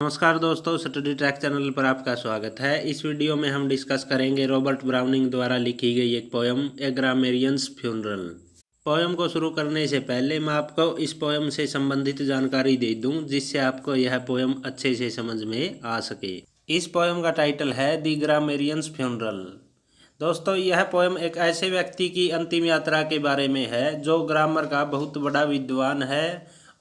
नमस्कार दोस्तों, study track channel पर आपका स्वागत है। इस वीडियो में हम डिस्कस करेंगे रॉबर्ट ब्राउनिंग द्वारा लिखी गई एक पोयम ए ग्रामेरियंस फ्यूनरल। पोयम को शुरू करने से पहले मैं आपको इस पोयम से संबंधित जानकारी दे दूं, जिससे आपको यह पोयम अच्छे से समझ में आ सके। इस पोयम का टाइटल है दी ग्रामेरियंस फ्यूनरल। दोस्तों, यह पोयम एक ऐसे व्यक्ति की अंतिम यात्रा के बारे में है जो ग्रामर का बहुत बड़ा विद्वान है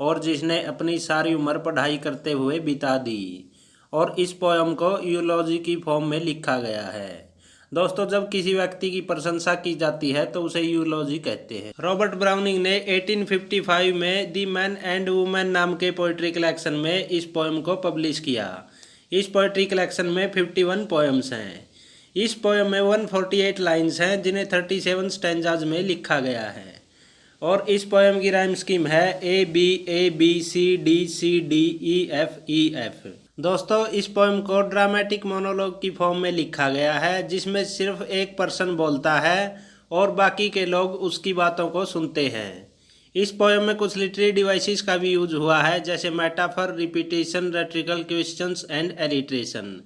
और जिसने अपनी सारी उम्र पढ़ाई करते हुए बिता दी, और इस पोयम को यूलॉजी की फॉर्म में लिखा गया है। दोस्तों, जब किसी व्यक्ति की प्रशंसा की जाती है तो उसे यूलॉजी कहते हैं। रॉबर्ट ब्राउनिंग ने 1855 में दी मैन एंड वुमेन नाम के पोइट्री कलेक्शन में इस पोयम को पब्लिश किया। इस पोइट्री कलेक्शन में 51 पोयम्स हैं। इस पोयम में 148 लाइन्स हैं, जिन्हें 37 स्टैंजाज में लिखा गया है। और इस पोयम की राइम स्कीम है ABABCDCDEFEF। दोस्तों, इस पोयम को ड्रामेटिक मोनोलॉग की फॉर्म में लिखा गया है, जिसमें सिर्फ एक पर्सन बोलता है और बाकी के लोग उसकी बातों को सुनते हैं। इस पोयम में कुछ लिटरेरी डिवाइसेस का भी यूज हुआ है, जैसे metaphor, repetition, rhetorical questions and alliteration.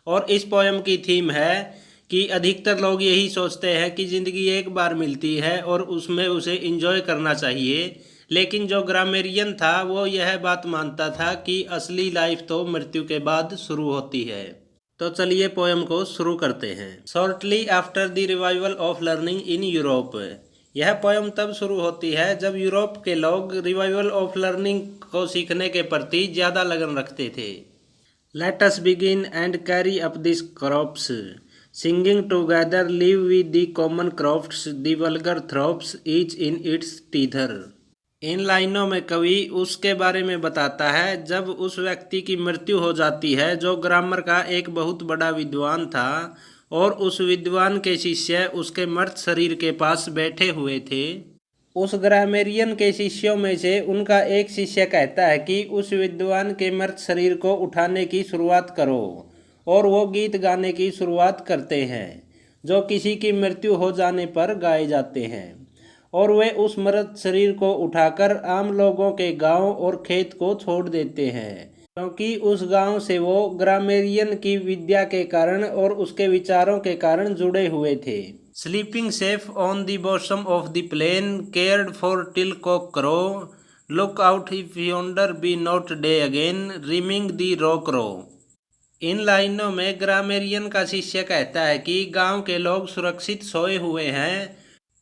और इस पोयम की थीम है कि अधिकतर लोग यही सोचते हैं कि ज़िंदगी एक बार मिलती है और उसमें उसे एंजॉय करना चाहिए, लेकिन जो ग्रामेरियन था वो यह बात मानता था कि असली लाइफ तो मृत्यु के बाद शुरू होती है। तो चलिए पोयम को शुरू करते हैं। Shortly after the revival of learning in Europe. यह पोयम तब शुरू होती है जब यूरोप के लोग रिवाइवल ऑफ लर्निंग को सीखने के प्रति ज़्यादा लगन रखते थे। Let us begin and carry up this crops, singing together live with the common crofts, the vulgar throps each in its teether। इन लाइनों में कवि उसके बारे में बताता है जब उस व्यक्ति की मृत्यु हो जाती है जो ग्रामर का एक बहुत बड़ा विद्वान था, और उस विद्वान के शिष्य उसके मर्त शरीर के पास बैठे हुए थे। उस ग्रामेरियन के शिष्यों में से उनका एक शिष्य कहता है कि उस विद्वान के मर्त शरीर को उठाने की शुरुआत करो, और वो गीत गाने की शुरुआत करते हैं जो किसी की मृत्यु हो जाने पर गाए जाते हैं। और वे उस मृत शरीर को उठाकर आम लोगों के गांव और खेत को छोड़ देते हैं, क्योंकि उस गांव से वो ग्रामेरियन की विद्या के कारण और उसके विचारों के कारण जुड़े हुए थे। Sleeping safe on the bottom of the plain, cared for till cock crow, look out if yonder be not day again, rimming the rock row. इन लाइनों में ग्रामेरियन का शिष्य कहता है कि गांव के लोग सुरक्षित सोए हुए हैं,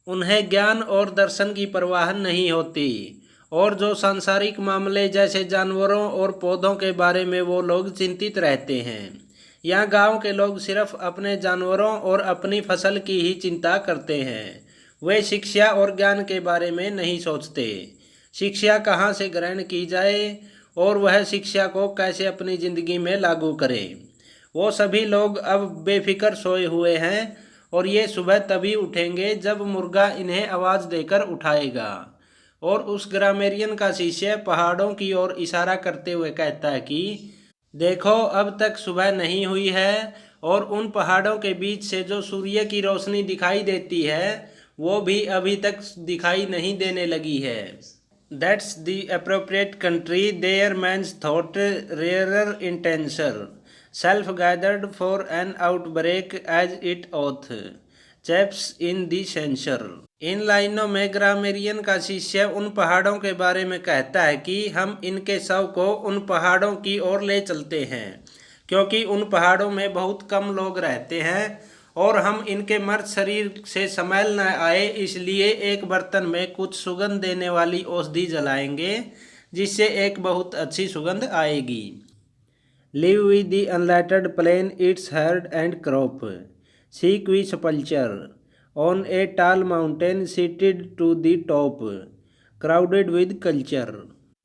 उन्हें ज्ञान और दर्शन की परवाह नहीं होती, और जो सांसारिक मामले जैसे जानवरों और पौधों के बारे में वो लोग चिंतित रहते हैं। यहाँ गांव के लोग सिर्फ अपने जानवरों और अपनी फसल की ही चिंता करते हैं। वे शिक्षा और ज्ञान के बारे में नहीं सोचते। शिक्षा कहाँ से ग्रहण की जाए और वह शिक्षा को कैसे अपनी ज़िंदगी में लागू करें। वो सभी लोग अब बेफिक्र सोए हुए हैं, और ये सुबह तभी उठेंगे जब मुर्गा इन्हें आवाज़ देकर उठाएगा। और उस ग्रामेरियन का शिष्य पहाड़ों की ओर इशारा करते हुए कहता है कि देखो, अब तक सुबह नहीं हुई है, और उन पहाड़ों के बीच से जो सूर्य की रोशनी दिखाई देती है वो भी अभी तक दिखाई नहीं देने लगी है। That's the appropriate country, there man's thought rarer intention, self-gathered for an outbreak as it oath, chaps in the censure। इन लाइनों में ग्रामेरियन का शिष्य उन पहाड़ों के बारे में कहता है कि हम इनके शव को उन पहाड़ों की ओर ले चलते हैं, क्योंकि उन पहाड़ों में बहुत कम लोग रहते हैं, और हम इनके मर्त शरीर से स्मेल न आए इसलिए एक बर्तन में कुछ सुगंध देने वाली औषधि जलाएंगे, जिससे एक बहुत अच्छी सुगंध आएगी। Live with the unlighted plain its herd and crop, seek we sepulture on a tall mountain citied to the top, crowded with culture.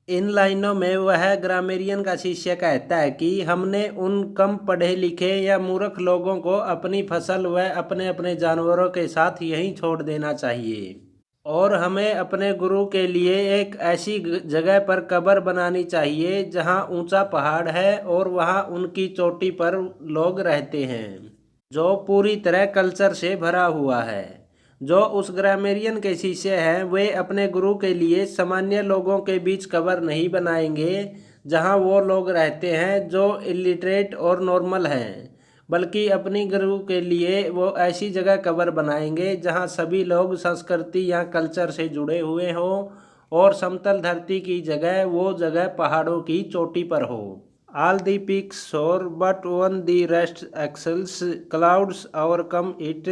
इन लाइनों में वह ग्रामेरियन का शिष्य कहता है कि हमने उन कम पढ़े लिखे या मूर्ख लोगों को अपनी फसल व अपने अपने जानवरों के साथ यहीं छोड़ देना चाहिए, और हमें अपने गुरु के लिए एक ऐसी जगह पर कब्र बनानी चाहिए जहां ऊंचा पहाड़ है और वहां उनकी चोटी पर लोग रहते हैं, जो पूरी तरह कल्चर से भरा हुआ है। जो उस ग्रामेरियन के शिष्य हैं वे अपने गुरु के लिए सामान्य लोगों के बीच कब्र नहीं बनाएंगे जहां वो लोग रहते हैं जो इलिटरेट और नॉर्मल हैं, बल्कि अपनी गुरु के लिए वो ऐसी जगह कब्र बनाएंगे जहां सभी लोग संस्कृति या कल्चर से जुड़े हुए हों और समतल धरती की जगह वो जगह पहाड़ों की चोटी पर हो। All the peaks soar, but one the rest excels. Clouds overcome it.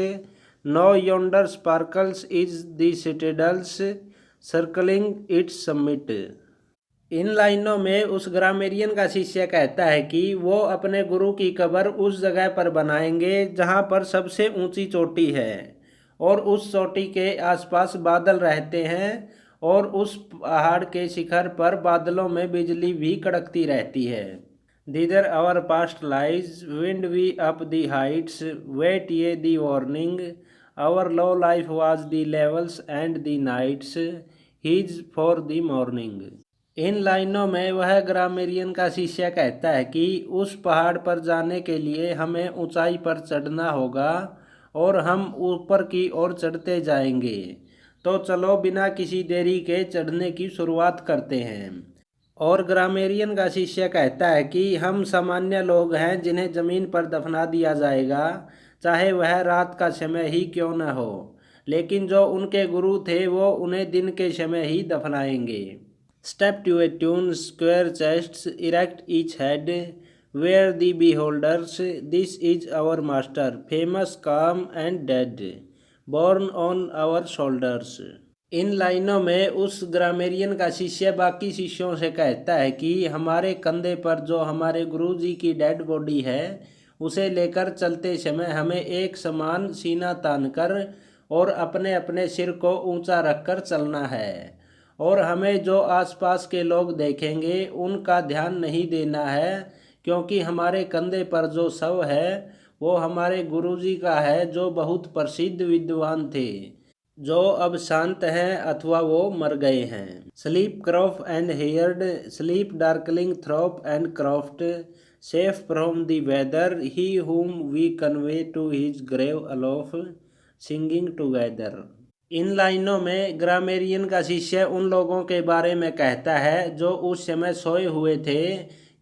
No yonder sparkles is the citadels circling its summit. इन लाइनों में उस ग्रामेरियन का शिष्य कहता है कि वो अपने गुरु की कब्र उस जगह पर बनाएंगे जहाँ पर सबसे ऊंची चोटी है और उस चोटी के आसपास बादल रहते हैं और उस पहाड़ के शिखर पर बादलों में बिजली भी कड़कती रहती है। Thither our past lies wind we up the heights wait ye the warning our low life was the levels and the nights he's for the morning. इन लाइनों में वह ग्रामेरियन का शिष्य कहता है कि उस पहाड़ पर जाने के लिए हमें ऊंचाई पर चढ़ना होगा और हम ऊपर की ओर चढ़ते जाएंगे। तो चलो बिना किसी देरी के चढ़ने की शुरुआत करते हैं। और ग्रामेरियन का शिष्य कहता है कि हम सामान्य लोग हैं जिन्हें ज़मीन पर दफना दिया जाएगा, चाहे वह रात का समय ही क्यों न हो, लेकिन जो उनके गुरु थे वो उन्हें दिन के समय ही दफनाएंगे। Step to a tune, square chests, erect each head, where the beholders, this is our master, famous, calm and dead, born on our shoulders. इन लाइनों में उस ग्रामेरियन का शिष्य बाकी शिष्यों से कहता है कि हमारे कंधे पर जो हमारे गुरुजी की डेड बॉडी है उसे लेकर चलते समय हमें एक समान सीना तानकर और अपने अपने सिर को ऊंचा रखकर चलना है और हमें जो आसपास के लोग देखेंगे उनका ध्यान नहीं देना है, क्योंकि हमारे कंधे पर जो शव है वो हमारे गुरुजी का है जो बहुत प्रसिद्ध विद्वान थे, जो अब शांत हैं अथवा वो मर गए हैं। Sleep crop and herd, sleep darkling thorpe and croft, safe from the weather, he whom we convey to his grave aloft, singing together. इन लाइनों में ग्रामेरियन का शिष्य उन लोगों के बारे में कहता है जो उस समय सोए हुए थे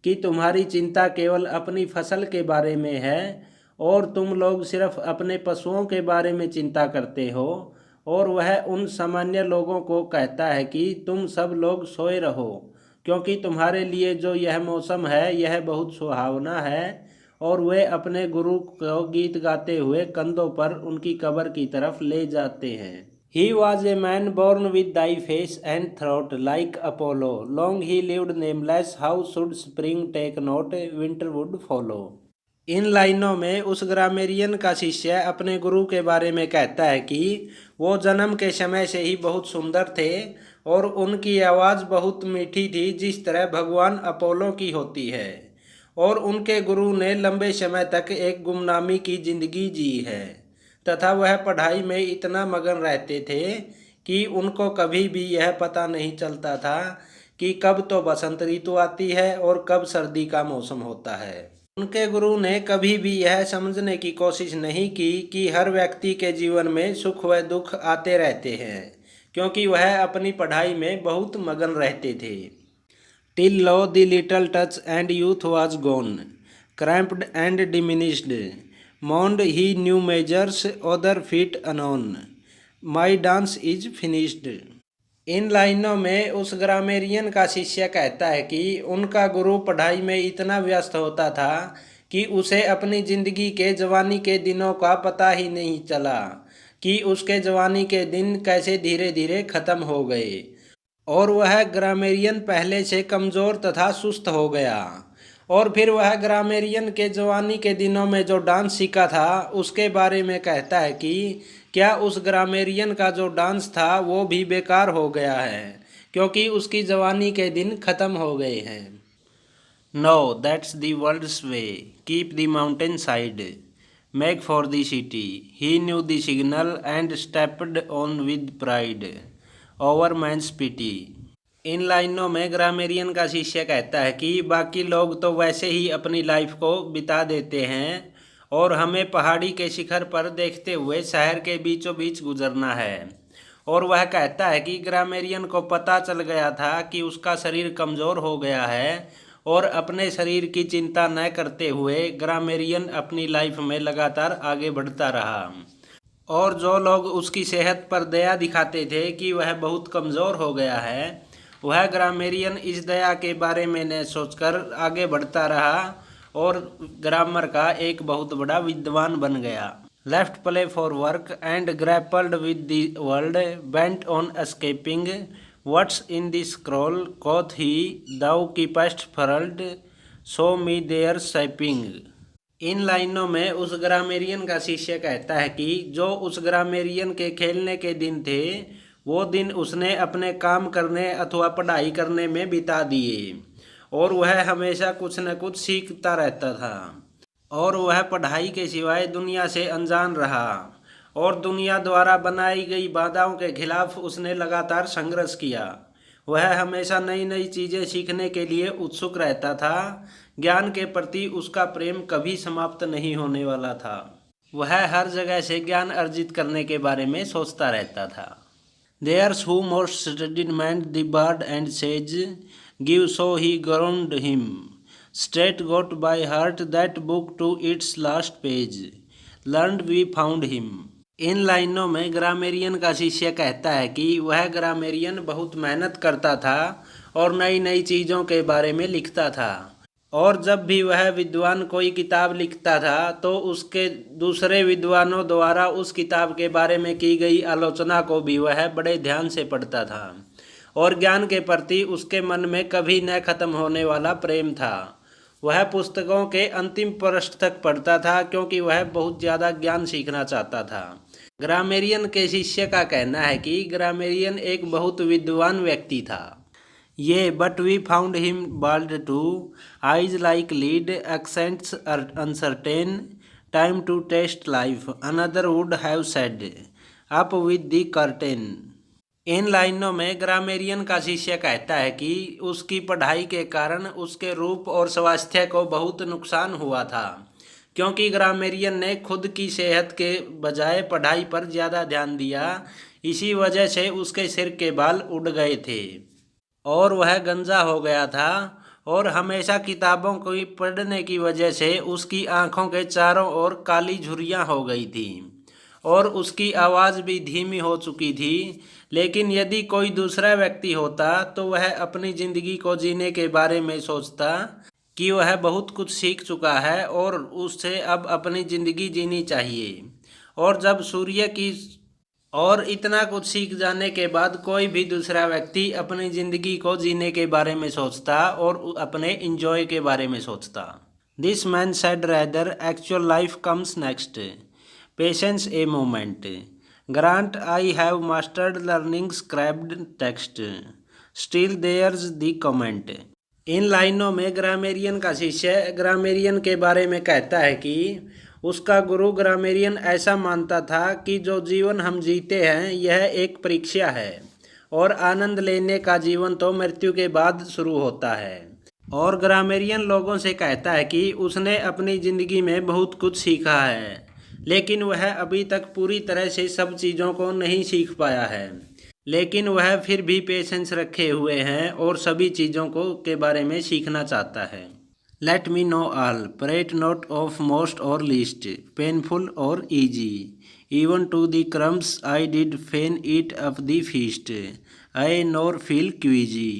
कि तुम्हारी चिंता केवल अपनी फसल के बारे में है और तुम लोग सिर्फ अपने पशुओं के बारे में चिंता करते हो। और वह उन सामान्य लोगों को कहता है कि तुम सब लोग सोए रहो, क्योंकि तुम्हारे लिए जो यह मौसम है यह बहुत सुहावना है। और वे अपने गुरु को गीत गाते हुए कंधों पर उनकी कब्र की तरफ ले जाते हैं। He was a man born with thy face and throat like Apollo. Long he lived nameless. How should spring take note? Winter would follow. इन लाइनों में उस ग्रामेरियन का शिष्य अपने गुरु के बारे में कहता है कि वो जन्म के समय से ही बहुत सुंदर थे और उनकी आवाज़ बहुत मीठी थी, जिस तरह भगवान अपोलो की होती है। और उनके गुरु ने लंबे समय तक एक गुमनामी की जिंदगी जी है तथा वह पढ़ाई में इतना मगन रहते थे कि उनको कभी भी यह पता नहीं चलता था कि कब तो बसंत ऋतु आती है और कब सर्दी का मौसम होता है। उनके गुरु ने कभी भी यह समझने की कोशिश नहीं की कि हर व्यक्ति के जीवन में सुख व दुख आते रहते हैं, क्योंकि वह अपनी पढ़ाई में बहुत मगन रहते थे। Till low the little touch and youth was gone, cramped and diminished, mourned he new measures, other feet anon, my dance is finished। इन लाइनों में उस ग्रामेरियन का शिष्य कहता है कि उनका गुरु पढ़ाई में इतना व्यस्त होता था कि उसे अपनी जिंदगी के जवानी के दिनों का पता ही नहीं चला कि उसके जवानी के दिन कैसे धीरे धीरे खत्म हो गए और वह ग्रामेरियन पहले से कमज़ोर तथा सुस्त हो गया। और फिर वह ग्रामेरियन के जवानी के दिनों में जो डांस सीखा था उसके बारे में कहता है कि क्या उस ग्रामेरियन का जो डांस था वो भी बेकार हो गया है, क्योंकि उसकी जवानी के दिन ख़त्म हो गए हैं। No that's the world's way, keep the mountain side, make for the city, he knew the signal and stepped on with pride, over man's pity. इन लाइनों में ग्रामेरियन का शिष्य कहता है कि बाकी लोग तो वैसे ही अपनी लाइफ को बिता देते हैं और हमें पहाड़ी के शिखर पर देखते हुए शहर के बीचों बीच गुजरना है। और वह कहता है कि ग्रामेरियन को पता चल गया था कि उसका शरीर कमज़ोर हो गया है और अपने शरीर की चिंता न करते हुए ग्रामेरियन अपनी लाइफ में लगातार आगे बढ़ता रहा। और जो लोग उसकी सेहत पर दया दिखाते थे कि वह बहुत कमज़ोर हो गया है, वह ग्रामेरियन इस दया के बारे में न सोचकर आगे बढ़ता रहा और ग्रामर का एक बहुत बड़ा विद्वान बन गया। Left play for work and grappled with the world, bent on escaping what's in the scroll, कोथ ही दाउ कीपेस्ट फर्ल्ड, शो मी देयर शैपिंग। इन लाइनों में उस ग्रामेरियन का शिष्य कहता है कि जो उस ग्रामेरियन के खेलने के दिन थे, वो दिन उसने अपने काम करने अथवा पढ़ाई करने में बिता दिए और वह हमेशा कुछ न कुछ सीखता रहता था और वह पढ़ाई के सिवाय दुनिया से अनजान रहा और दुनिया द्वारा बनाई गई बाधाओं के खिलाफ उसने लगातार संघर्ष किया। वह हमेशा नई नई चीज़ें सीखने के लिए उत्सुक रहता था। ज्ञान के प्रति उसका प्रेम कभी समाप्त नहीं होने वाला था। वह हर जगह से ज्ञान अर्जित करने के बारे में सोचता रहता था। There's who most studied man the bard and sage, give so he groaned him, straight got by heart that book to its last page, learned we found him। इन लाइनों में ग्रामेरियन का शिष्य कहता है कि वह ग्रामेरियन बहुत मेहनत करता था और नई नई चीज़ों के बारे में लिखता था, और जब भी वह विद्वान कोई किताब लिखता था तो उसके दूसरे विद्वानों द्वारा उस किताब के बारे में की गई आलोचना को भी वह बड़े ध्यान से पढ़ता था और ज्ञान के प्रति उसके मन में कभी न खत्म होने वाला प्रेम था। वह पुस्तकों के अंतिम पृष्ठ तक पढ़ता था क्योंकि वह बहुत ज़्यादा ज्ञान सीखना चाहता था। ग्रामेरियन के शिष्य का कहना है कि ग्रामेरियन एक बहुत विद्वान व्यक्ति था। ये but we found him bald too, eyes like lead, accents uncertain, time to taste life, another would have said, up with the curtain. इन लाइनों में ग्रामेरियन का शिष्य कहता है कि उसकी पढ़ाई के कारण उसके रूप और स्वास्थ्य को बहुत नुकसान हुआ था क्योंकि ग्रामेरियन ने खुद की सेहत के बजाय पढ़ाई पर ज़्यादा ध्यान दिया। इसी वजह से उसके सिर के बाल उड़ गए थे और वह गंजा हो गया था और हमेशा किताबों को पढ़ने की वजह से उसकी आँखों के चारों ओर काली झुर्रियाँ हो गई थी और उसकी आवाज़ भी धीमी हो चुकी थी। लेकिन यदि कोई दूसरा व्यक्ति होता तो वह अपनी ज़िंदगी को जीने के बारे में सोचता कि वह बहुत कुछ सीख चुका है और उससे अब अपनी ज़िंदगी जीनी चाहिए। और जब सूर्य की और इतना कुछ सीख जाने के बाद कोई भी दूसरा व्यक्ति अपनी ज़िंदगी को जीने के बारे में सोचता और अपने इंजॉय के बारे में सोचता। This man said rather actual life comes next, patience a moment, grant I have mastered learning scrapped text, still there's the comment. इन लाइनों में ग्रामेरियन का शिष्य ग्रामेरियन के बारे में कहता है कि उसका गुरु ग्रामेरियन ऐसा मानता था कि जो जीवन हम जीते हैं यह एक परीक्षा है और आनंद लेने का जीवन तो मृत्यु के बाद शुरू होता है। और ग्रामेरियन लोगों से कहता है कि उसने अपनी ज़िंदगी में बहुत कुछ सीखा है लेकिन वह अभी तक पूरी तरह से सब चीज़ों को नहीं सीख पाया है, लेकिन वह फिर भी पेशेंस रखे हुए हैं और सभी चीज़ों को के बारे में सीखना चाहता है। Let me know all, prate not of most और लीस्ट, पेनफुल और easy, even to the crumbs I did fain eat up the feast, I nor feel queasy.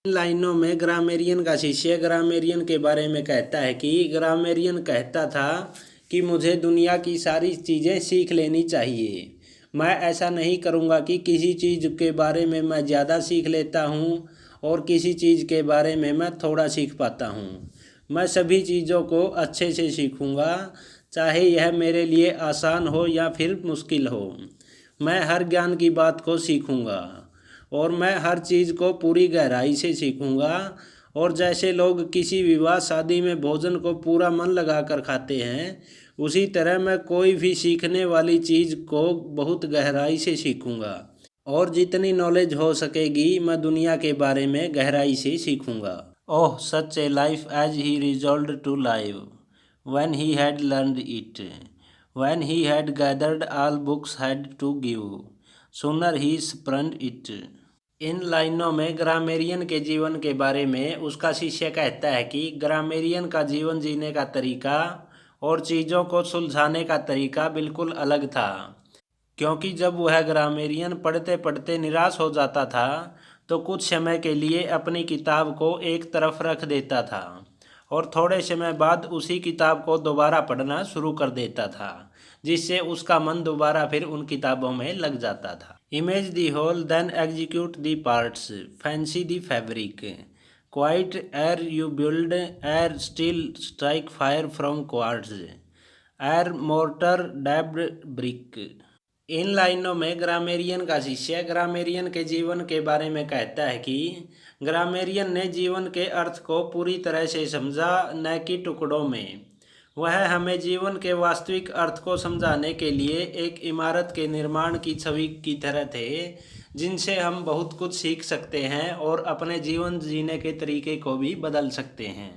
इन लाइनों में ग्रामेरियन का शिष्य ग्रामेरियन के बारे में कहता है कि ग्रामेरियन कहता था कि मुझे दुनिया की सारी चीज़ें सीख लेनी चाहिए। मैं ऐसा नहीं करूँगा कि किसी चीज़ के बारे में मैं ज़्यादा सीख लेता हूँ और किसी चीज़ के बारे में मैं थोड़ा सीख पाता हूँ। मैं सभी चीज़ों को अच्छे से सीखूँगा, चाहे यह मेरे लिए आसान हो या फिर मुश्किल हो। मैं हर ज्ञान की बात को सीखूँगा और मैं हर चीज़ को पूरी गहराई से सीखूँगा। और जैसे लोग किसी विवाह शादी में भोजन को पूरा मन लगाकर खाते हैं, उसी तरह मैं कोई भी सीखने वाली चीज़ को बहुत गहराई से सीखूँगा और जितनी नॉलेज हो सकेगी मैं दुनिया के बारे में गहराई से सीखूँगा। Oh such a life as he resolved to live, when he had learned it, when he had gathered all books had to give, sooner he spurned it. इन लाइनों में ग्रामेरियन के जीवन के बारे में उसका शिष्य कहता है कि ग्रामेरियन का जीवन जीने का तरीका और चीज़ों को सुलझाने का तरीका बिल्कुल अलग था, क्योंकि जब वह ग्रामेरियन पढ़ते पढ़ते निराश हो जाता था तो कुछ समय के लिए अपनी किताब को एक तरफ रख देता था और थोड़े समय बाद उसी किताब को दोबारा पढ़ना शुरू कर देता था, जिससे उसका मन दोबारा फिर उन किताबों में लग जाता था। Image the whole then execute the parts, fancy the fabric, quite er you build er steel strike fire from quartz, er mortar dabbed brick. इन लाइनों में ग्रामेरियन का शिष्य ग्रामेरियन के जीवन के बारे में कहता है कि ग्रामेरियन ने जीवन के अर्थ को पूरी तरह से समझा, न कि टुकड़ों में। वह हमें जीवन के वास्तविक अर्थ को समझाने के लिए एक इमारत के निर्माण की छवि की तरह थे, जिनसे हम बहुत कुछ सीख सकते हैं और अपने जीवन जीने के तरीके को भी बदल सकते हैं।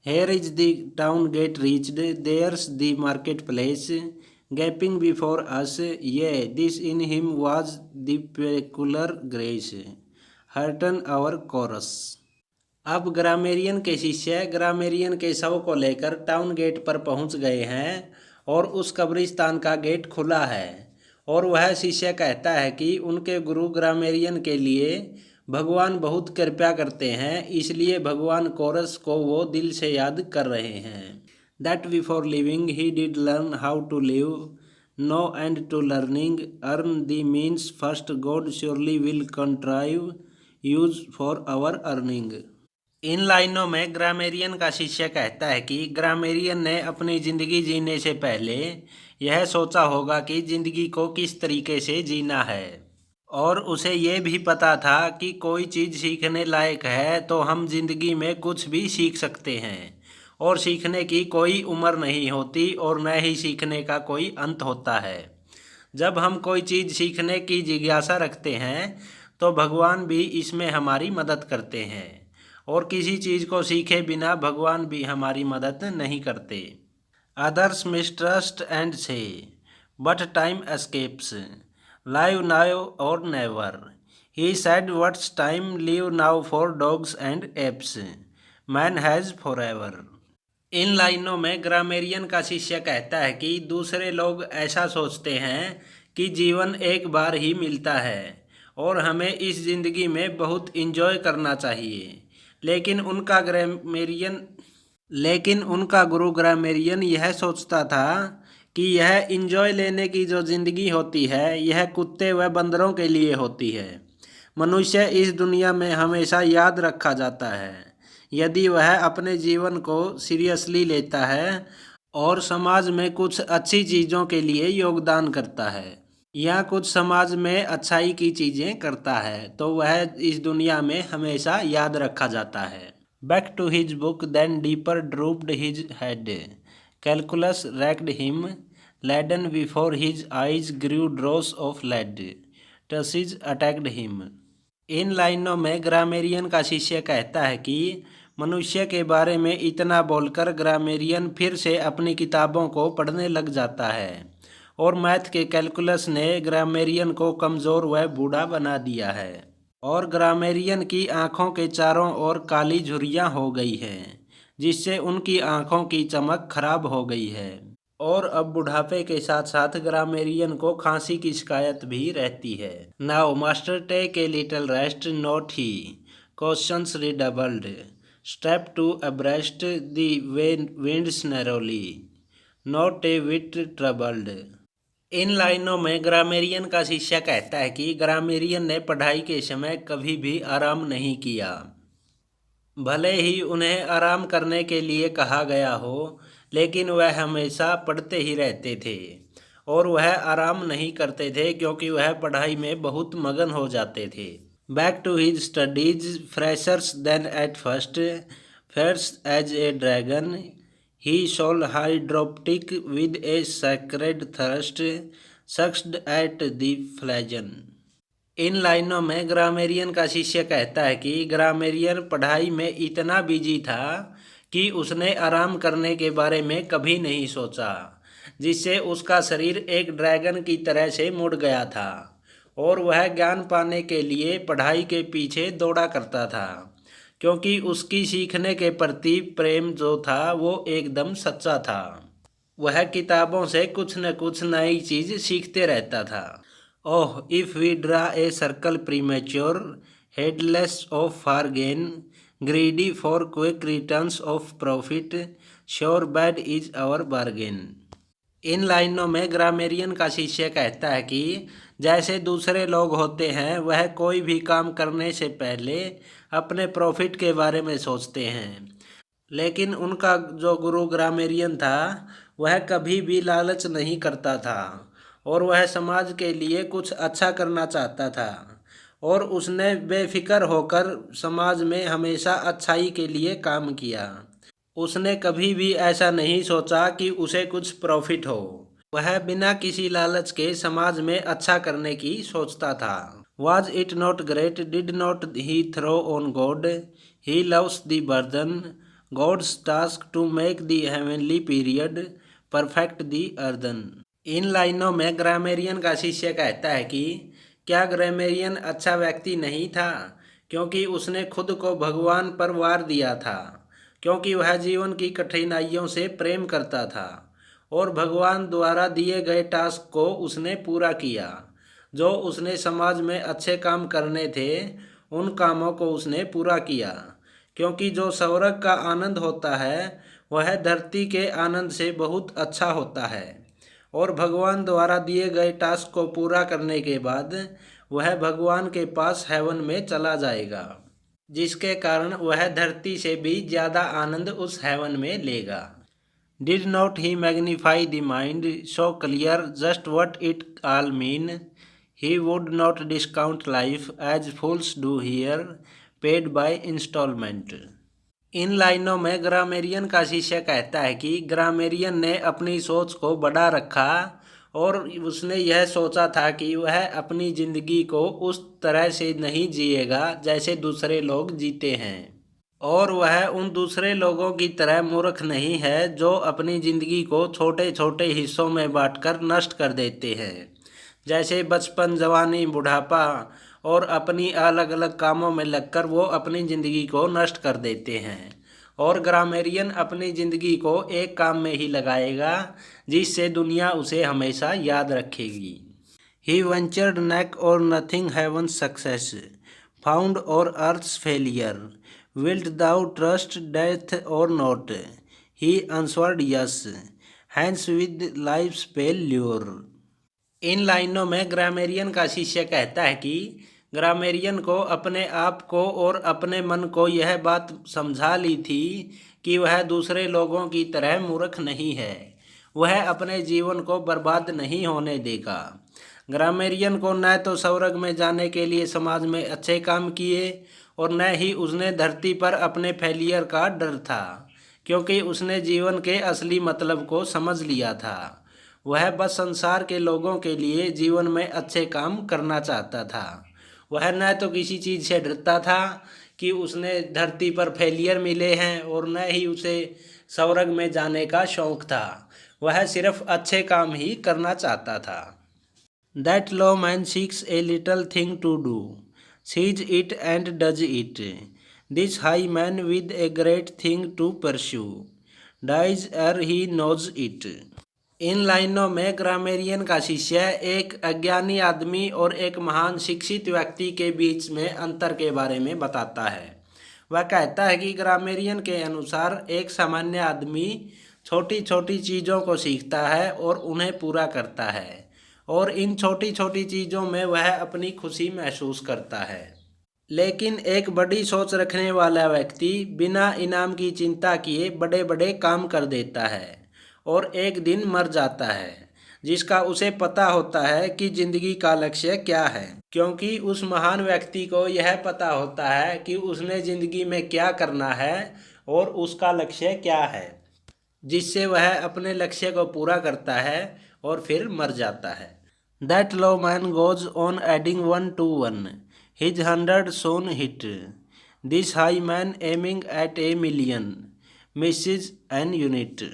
Here is the town gate reached, there's the marketplace, gaping before us, yea, this in him was the peculiar grace, hearten our chorus। अब ग्रामेरियन के शिष्य ग्रामेरियन के शव को लेकर टाउन गेट पर पहुंच गए हैं और उस कब्रिस्तान का गेट खुला है और वह शिष्य कहता है कि उनके गुरु ग्रामेरियन के लिए भगवान बहुत कृपा करते हैं, इसलिए भगवान कोरस को वो दिल से याद कर रहे हैं। That before living he did learn how to live, no end to learning, earn the means first, God surely will contrive use for our earning. इन लाइनों में ग्रामेरियन का शिष्य कहता है कि ग्रामेरियन ने अपनी ज़िंदगी जीने से पहले यह सोचा होगा कि ज़िंदगी को किस तरीके से जीना है, और उसे ये भी पता था कि कोई चीज़ सीखने लायक है तो हम जिंदगी में कुछ भी सीख सकते हैं और सीखने की कोई उम्र नहीं होती और न ही सीखने का कोई अंत होता है। जब हम कोई चीज़ सीखने की जिज्ञासा रखते हैं तो भगवान भी इसमें हमारी मदद करते हैं और किसी चीज़ को सीखे बिना भगवान भी हमारी मदद नहीं करते। अदर्स मिसट्रस्ट एंड से but time escapes, live now or never, he said what's time, live now for dogs and apes, man has forever। इन लाइनों में ग्रामेरियन का शिष्य कहता है कि दूसरे लोग ऐसा सोचते हैं कि जीवन एक बार ही मिलता है और हमें इस ज़िंदगी में बहुत इंजॉय करना चाहिए, लेकिन उनका गुरु ग्रामेरियन यह सोचता था कि यह इंजॉय लेने की जो ज़िंदगी होती है यह कुत्ते व बंदरों के लिए होती है। मनुष्य इस दुनिया में हमेशा याद रखा जाता है यदि वह अपने जीवन को सीरियसली लेता है और समाज में कुछ अच्छी चीज़ों के लिए योगदान करता है या कुछ समाज में अच्छाई की चीज़ें करता है, तो वह इस दुनिया में हमेशा याद रखा जाता है। Back to his book then deeper drooped his head, Calculus racked him, laden before his eyes grew dross of lead, Tussies attacked him। इन लाइनों में ग्रामेरियन का शिष्य कहता है कि मनुष्य के बारे में इतना बोलकर ग्रामेरियन फिर से अपनी किताबों को पढ़ने लग जाता है और मैथ के कैलकुलस ने ग्रामेरियन को कमज़ोर व बूढ़ा बना दिया है और ग्रामेरियन की आँखों के चारों ओर काली झुर्रियाँ हो गई हैं, जिससे उनकी आंखों की चमक खराब हो गई है और अब बुढ़ापे के साथ साथ ग्रामेरियन को खांसी की शिकायत भी रहती है। Now master take a little rest, not he questions redoubled, step two abreast the winds narrowly, not a whit troubled. इन लाइनों में ग्रामेरियन का शिष्य कहता है कि ग्रामेरियन ने पढ़ाई के समय कभी भी आराम नहीं किया, भले ही उन्हें आराम करने के लिए कहा गया हो, लेकिन वह हमेशा पढ़ते ही रहते थे और वह आराम नहीं करते थे क्योंकि वह पढ़ाई में बहुत मगन हो जाते थे। Back to his studies, fresher than at first, fierce as a dragon, he soul hydroptic with a sacred thirst, sucked at the flagon. इन लाइनों में ग्रामेरियन का शिष्य कहता है कि ग्रामेरियन पढ़ाई में इतना बिजी था कि उसने आराम करने के बारे में कभी नहीं सोचा, जिससे उसका शरीर एक ड्रैगन की तरह से मुड़ गया था और वह ज्ञान पाने के लिए पढ़ाई के पीछे दौड़ा करता था, क्योंकि उसकी सीखने के प्रति प्रेम जो था वो एकदम सच्चा था। वह किताबों से कुछ न कुछ नई चीज सीखते रहता था। Oh, if we draw a circle premature, heedless of far gain, greedy for quick returns of profit, sure bad is our bargain. इन लाइनों में ग्रामेरियन का शिष्य कहता है कि जैसे दूसरे लोग होते हैं वह कोई भी काम करने से पहले अपने प्रॉफिट के बारे में सोचते हैं, लेकिन उनका जो गुरु ग्रामेरियन था वह कभी भी लालच नहीं करता था और वह समाज के लिए कुछ अच्छा करना चाहता था और उसने बेफिक्र होकर समाज में हमेशा अच्छाई के लिए काम किया। उसने कभी भी ऐसा नहीं सोचा कि उसे कुछ प्रॉफिट हो। वह बिना किसी लालच के समाज में अच्छा करने की सोचता था। Was it not great? Did not he throw on God? He loves the burden. God's task to make the heavenly period perfect the earthen। इन लाइनों में ग्रामेरियन का शिष्य कहता है कि क्या ग्रामेरियन अच्छा व्यक्ति नहीं था, क्योंकि उसने खुद को भगवान पर वार दिया था, क्योंकि वह जीवन की कठिनाइयों से प्रेम करता था और भगवान द्वारा दिए गए टास्क को उसने पूरा किया। जो उसने समाज में अच्छे काम करने थे उन कामों को उसने पूरा किया, क्योंकि जो स्वर्ग का आनंद होता है वह धरती के आनंद से बहुत अच्छा होता है और भगवान द्वारा दिए गए टास्क को पूरा करने के बाद वह भगवान के पास हेवन में चला जाएगा, जिसके कारण वह धरती से भी ज़्यादा आनंद उस हेवन में लेगा। Did not he magnify the mind so clear just what it all mean? He would not discount life as fools do here, paid by installment। इन लाइनों में ग्रामेरियन का शिष्य कहता है कि ग्रामेरियन ने अपनी सोच को बढ़ा रखा और उसने यह सोचा था कि वह अपनी ज़िंदगी को उस तरह से नहीं जिएगा जैसे दूसरे लोग जीते हैं, और वह उन दूसरे लोगों की तरह मूर्ख नहीं है जो अपनी ज़िंदगी को छोटे छोटे हिस्सों में बांटकर नष्ट कर देते हैं, जैसे बचपन, जवानी, बुढ़ापा, और अपनी अलग अलग कामों में लगकर वो अपनी ज़िंदगी को नष्ट कर देते हैं। और ग्रामेरियन अपनी ज़िंदगी को एक काम में ही लगाएगा जिससे दुनिया उसे हमेशा याद रखेगी। He ventured neck or nothing heaven's success, found or earth's failure, wilt thou trust death or not? He answered yes, hence with life's pale lure। इन लाइनों में ग्रामेरियन का शिष्य कहता है कि ग्रामेरियन को अपने आप को और अपने मन को यह बात समझा ली थी कि वह दूसरे लोगों की तरह मूर्ख नहीं है, वह अपने जीवन को बर्बाद नहीं होने देगा। ग्रामेरियन को न तो स्वर्ग में जाने के लिए समाज में अच्छे काम किए और न ही उसने धरती पर अपने फेलियर का डर था, क्योंकि उसने जीवन के असली मतलब को समझ लिया था। वह बस संसार के लोगों के लिए जीवन में अच्छे काम करना चाहता था। वह न तो किसी चीज़ से डरता था कि उसने धरती पर फेलियर मिले हैं और न ही उसे स्वर्ग में जाने का शौक़ था। वह सिर्फ अच्छे काम ही करना चाहता था। That low man seeks a little thing to do, sees it and does it. This high man with a great thing to pursue, dies ere he knows it। इन लाइनों में ग्रामेरियन का शिष्य एक अज्ञानी आदमी और एक महान शिक्षित व्यक्ति के बीच में अंतर के बारे में बताता है। वह कहता है कि ग्रामेरियन के अनुसार एक सामान्य आदमी छोटी छोटी चीज़ों को सीखता है और उन्हें पूरा करता है, और इन छोटी छोटी चीज़ों में वह अपनी खुशी महसूस करता है। लेकिन एक बड़ी सोच रखने वाला व्यक्ति बिना इनाम की चिंता किए बड़े बड़े काम कर देता है और एक दिन मर जाता है, जिसका उसे पता होता है कि ज़िंदगी का लक्ष्य क्या है, क्योंकि उस महान व्यक्ति को यह पता होता है कि उसने ज़िंदगी में क्या करना है और उसका लक्ष्य क्या है, जिससे वह अपने लक्ष्य को पूरा करता है और फिर मर जाता है। That low man goes on adding one to one, his 100 soon hit. This high man aiming at a million, misses an unit।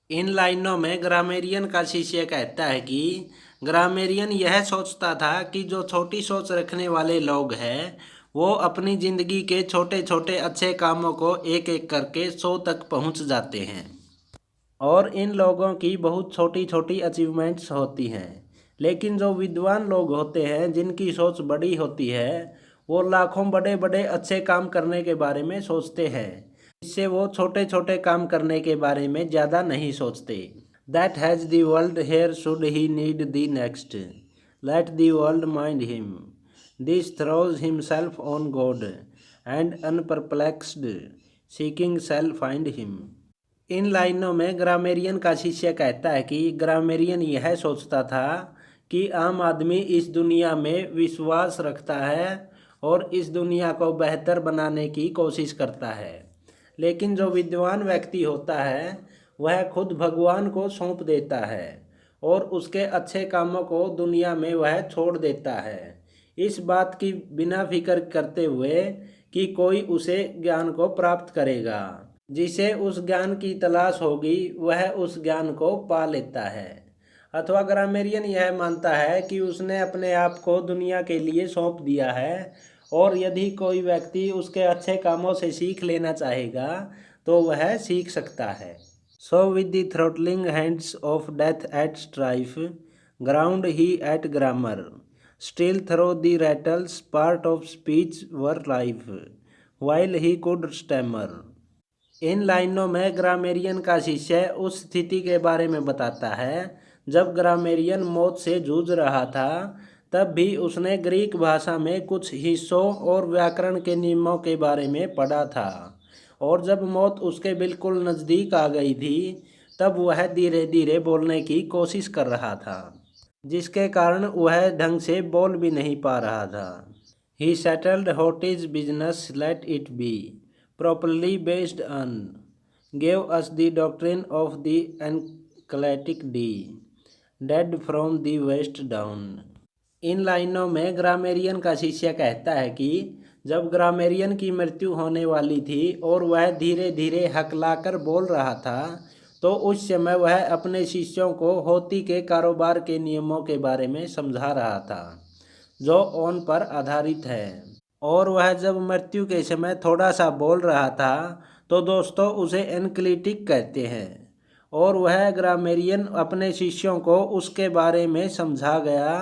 इन लाइनों में ग्रामेरियन का शिष्य कहता है कि ग्रामेरियन यह सोचता था कि जो छोटी सोच रखने वाले लोग हैं वो अपनी ज़िंदगी के छोटे छोटे अच्छे कामों को एक एक करके 100 तक पहुंच जाते हैं और इन लोगों की बहुत छोटी छोटी अचीवमेंट्स होती हैं। लेकिन जो विद्वान लोग होते हैं जिनकी सोच बड़ी होती है वो लाखों बड़े बड़े अच्छे काम करने के बारे में सोचते हैं, इससे वो छोटे छोटे काम करने के बारे में ज़्यादा नहीं सोचते। That has the world here should he need the next, let the world mind him, this throws himself on God and unperplexed seeking shall find him. इन लाइनों में ग्रामेरियन का शिष्य कहता है कि ग्रामेरियन यह सोचता था कि आम आदमी इस दुनिया में विश्वास रखता है और इस दुनिया को बेहतर बनाने की कोशिश करता है, लेकिन जो विद्वान व्यक्ति होता है वह खुद भगवान को सौंप देता है और उसके अच्छे कामों को दुनिया में वह छोड़ देता है, इस बात की बिना फिक्र करते हुए कि कोई उसे ज्ञान को प्राप्त करेगा। जिसे उस ज्ञान की तलाश होगी वह उस ज्ञान को पा लेता है। अथवा ग्रामेरियन यह मानता है कि उसने अपने आप को दुनिया के लिए सौंप दिया है और यदि कोई व्यक्ति उसके अच्छे कामों से सीख लेना चाहेगा तो वह सीख सकता है। So with the throttling hands of death at strife ground he at grammar, still through the rattles part of speech were life while he could stammer. इन लाइनों में ग्रामेरियन का शिष्य उस स्थिति के बारे में बताता है जब ग्रामेरियन मौत से जूझ रहा था, तब भी उसने ग्रीक भाषा में कुछ हिस्सों और व्याकरण के नियमों के बारे में पढ़ा था और जब मौत उसके बिल्कुल नज़दीक आ गई थी तब वह धीरे धीरे बोलने की कोशिश कर रहा था, जिसके कारण वह ढंग से बोल भी नहीं पा रहा था। ही settled what is business let it be properly based on, gave us the doctrine of the enclitic D, dead from the waist down। इन लाइनों में ग्रामेरियन का शिष्य कहता है कि जब ग्रामेरियन की मृत्यु होने वाली थी और वह धीरे धीरे हकलाकर बोल रहा था तो उस समय वह अपने शिष्यों को होती के कारोबार के नियमों के बारे में समझा रहा था जो ऑन पर आधारित है, और वह जब मृत्यु के समय थोड़ा सा बोल रहा था तो दोस्तों उसे एनक्लिटिक कहते हैं और वह ग्रामेरियन अपने शिष्यों को उसके बारे में समझा गया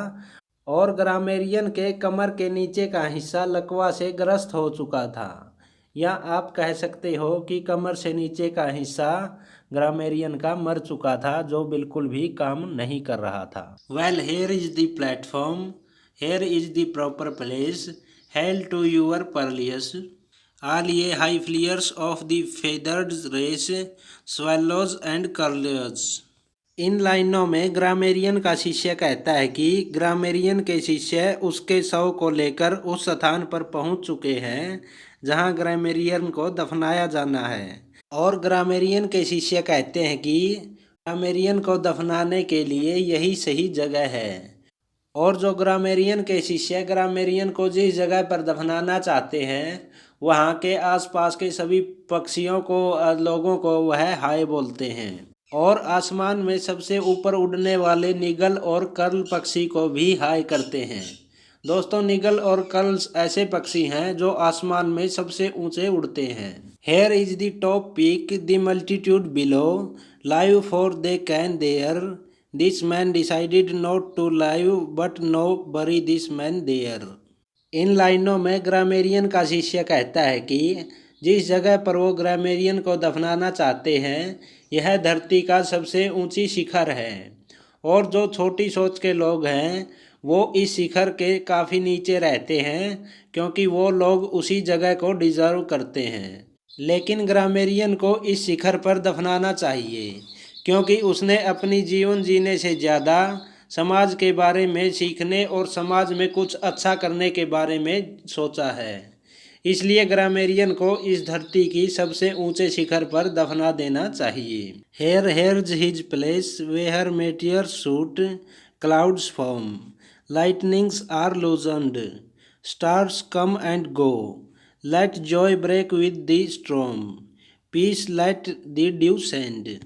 और ग्रामेरियन के कमर के नीचे का हिस्सा लकवा से ग्रस्त हो चुका था, या आप कह सकते हो कि कमर से नीचे का हिस्सा ग्रामेरियन का मर चुका था जो बिल्कुल भी काम नहीं कर रहा था। Well hair is the platform, hair is the proper place, Hail to your Perleus, all ye high flyers of the feathered race, swallows and curlews। इन लाइनों में ग्रामेरियन का शिष्य कहता है कि ग्रामेरियन के शिष्य उसके शव को लेकर उस स्थान पर पहुंच चुके हैं जहां ग्रामेरियन को दफनाया जाना है, और ग्रामेरियन के शिष्य कहते हैं कि ग्रामेरियन को दफनाने के लिए यही सही जगह है, और जो ग्रामेरियन के शिष्य ग्रामेरियन को जिस जगह पर दफनाना चाहते हैं वहाँ के आसपास के सभी पक्षियों को लोगों को वह हाय बोलते हैं, और आसमान में सबसे ऊपर उड़ने वाले निगल और कर्ल पक्षी को भी हाय करते हैं। दोस्तों निगल और कर्ल ऐसे पक्षी हैं जो आसमान में सबसे ऊंचे उड़ते हैं। Here is the top peak the multitude below, live for they can there, this man decided not to live but know bury this man there. इन लाइनों में ग्रामेरियन का शिष्य कहता है कि जिस जगह पर वो ग्रामेरियन को दफनाना चाहते हैं यह धरती का सबसे ऊंची शिखर है, और जो छोटी सोच के लोग हैं वो इस शिखर के काफ़ी नीचे रहते हैं क्योंकि वो लोग उसी जगह को डिज़र्व करते हैं, लेकिन ग्रामेरियन को इस शिखर पर दफनाना चाहिए क्योंकि उसने अपनी जीवन जीने से ज़्यादा समाज के बारे में सीखने और समाज में कुछ अच्छा करने के बारे में सोचा है, इसलिए ग्रामेरियन को इस धरती की सबसे ऊंचे शिखर पर दफना देना चाहिए। Here here's his place where meteors shoot, clouds form, lightnings are loosened, stars come and go, let joy break with the storm, peace let the dew send.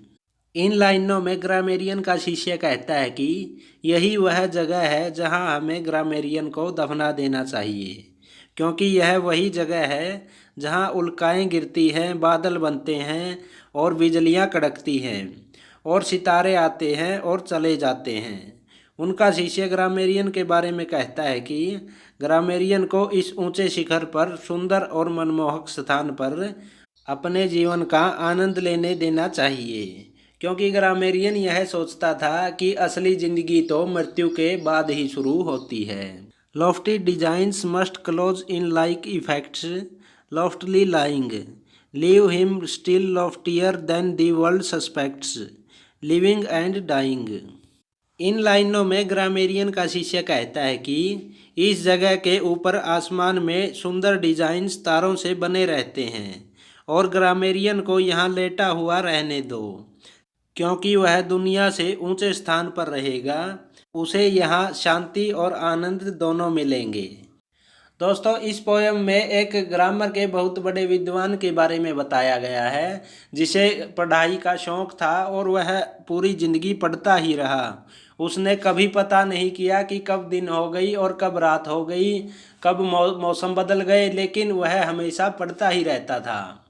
इन लाइनों में ग्रामेरियन का शिष्य कहता है कि यही वह जगह है जहां हमें ग्रामेरियन को दफना देना चाहिए, क्योंकि यह वही जगह है जहां उल्काएं गिरती हैं, बादल बनते हैं और बिजलियां कड़कती हैं और सितारे आते हैं और चले जाते हैं। उनका शिष्य ग्रामेरियन के बारे में कहता है कि ग्रामेरियन को इस ऊंचे शिखर पर, सुंदर और मनमोहक स्थान पर अपने जीवन का आनंद लेने देना चाहिए, क्योंकि ग्रामेरियन यह सोचता था कि असली जिंदगी तो मृत्यु के बाद ही शुरू होती है। Lofty designs must close in like effects, loftily lying, leave him still loftier than the world suspects, living and dying. इन लाइनों में ग्रामेरियन का शिष्य कहता है कि इस जगह के ऊपर आसमान में सुंदर डिजाइन्स तारों से बने रहते हैं और ग्रामेरियन को यहाँ लेटा हुआ रहने दो, क्योंकि वह दुनिया से ऊंचे स्थान पर रहेगा। उसे यहाँ शांति और आनंद दोनों मिलेंगे। दोस्तों, इस पोयम में एक ग्रामर के बहुत बड़े विद्वान के बारे में बताया गया है, जिसे पढ़ाई का शौक था और वह पूरी जिंदगी पढ़ता ही रहा। उसने कभी पता नहीं किया कि कब दिन हो गई और कब रात हो गई, कब मौसम बदल गए, लेकिन वह हमेशा पढ़ता ही रहता था।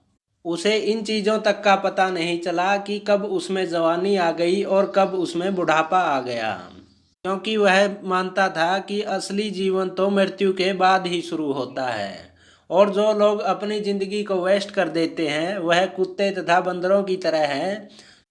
उसे इन चीज़ों तक का पता नहीं चला कि कब उसमें जवानी आ गई और कब उसमें बुढ़ापा आ गया, क्योंकि वह मानता था कि असली जीवन तो मृत्यु के बाद ही शुरू होता है। और जो लोग अपनी ज़िंदगी को वेस्ट कर देते हैं वह कुत्ते तथा बंदरों की तरह हैं।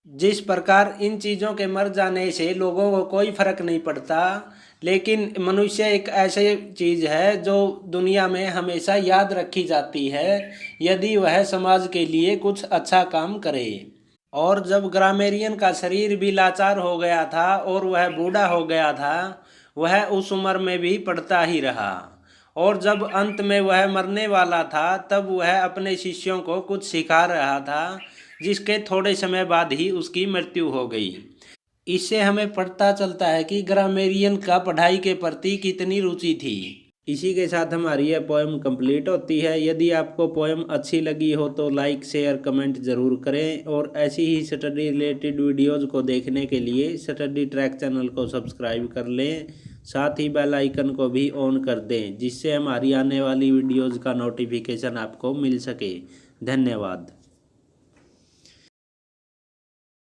जिस प्रकार इन चीज़ों के मर जाने से लोगों को कोई फर्क नहीं पड़ता, लेकिन मनुष्य एक ऐसी चीज़ है जो दुनिया में हमेशा याद रखी जाती है यदि वह समाज के लिए कुछ अच्छा काम करे। और जब ग्रामेरियन का शरीर भी लाचार हो गया था और वह बूढ़ा हो गया था, वह उस उम्र में भी पढ़ता ही रहा। और जब अंत में वह मरने वाला था तब वह अपने शिष्यों को कुछ सिखा रहा था, जिसके थोड़े समय बाद ही उसकी मृत्यु हो गई। इससे हमें पता चलता है कि ग्रामेरियन का पढ़ाई के प्रति कितनी रुचि थी। इसी के साथ हमारी यह पोएम कंप्लीट होती है। यदि आपको पोएम अच्छी लगी हो तो लाइक, शेयर, कमेंट ज़रूर करें और ऐसी ही स्टडी रिलेटेड वीडियोज़ को देखने के लिए स्टडी ट्रैक चैनल को सब्सक्राइब कर लें। साथ ही बेल आइकन को भी ऑन कर दें, जिससे हमारी आने वाली वीडियोज़ का नोटिफिकेशन आपको मिल सके। धन्यवाद।